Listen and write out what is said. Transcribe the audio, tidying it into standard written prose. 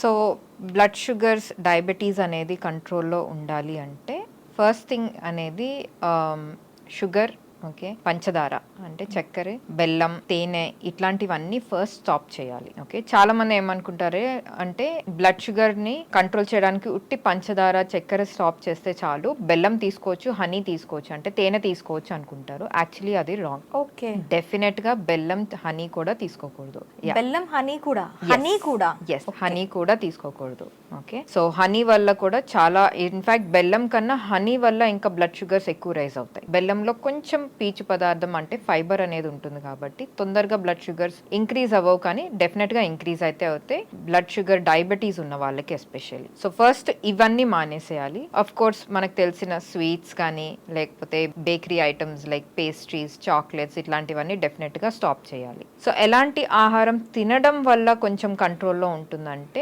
So blood sugars, diabetes అనేది కంట్రోల్‌లో ఉండాలి అంటే ఫస్ట్ థింగ్ అనేది షుగర్, ఓకే, పంచదార అంటే చక్కెర, బెల్లం, తేనె ఇట్లాంటివన్నీ ఫస్ట్ స్టాప్ చేయాలి. ఓకే, చాలా మంది ఏమనుకుంటారే అంటే బ్లడ్ షుగర్ ని కంట్రోల్ చేయడానికి ఉట్టి పంచదార, చక్కెర స్టాప్ చేస్తే చాలు, బెల్లం తీసుకోవచ్చు, హనీ తీసుకోవచ్చు, అంటే తేనె తీసుకోవచ్చు అనుకుంటారు. యాక్చువల్లీ అది రాంగ్. ఓకే. డెఫినెట్ గా బెల్లం, హనీ కూడా తీసుకోకూడదు. బెల్లం, హనీ కూడా. హనీ కూడా. ఎస్, హనీ కూడా తీసుకోకూడదు. ఓకే, సో హనీ వల్ల కూడా చాలా, ఇన్ఫాక్ట్ బెల్లం కన్నా హనీ వల్ల ఇంకా బ్లడ్ షుగర్స్ ఎక్కువ రైజ్ అవుతాయి. బెల్లంలో కొంచెం పీచు పదార్థం అంటే ఫైబర్ అనేది ఉంటుంది కాబట్టి తొందరగా బ్లడ్ షుగర్స్ ఇంక్రీజ్ అవ్వవు, కానీ డెఫినెట్ గా ఇంక్రీజ్ అయితే అవుతాయి, బ్లడ్ షుగర్ డయాబెటీస్ ఉన్న వాళ్ళకి ఎస్పెషల్లీ. సో ఫస్ట్ ఇవన్నీ మానేసేయాలి. అఫ్ కోర్స్ మనకు తెలిసిన స్వీట్స్ కానీ లేకపోతే bakery items like pastries, chocolates ఇట్లాంటివన్నీ డెఫినెట్ గా స్టాప్ చేయాలి. సో ఎలాంటి ఆహారం తినడం వల్ల కొంచెం కంట్రోల్లో ఉంటుందంటే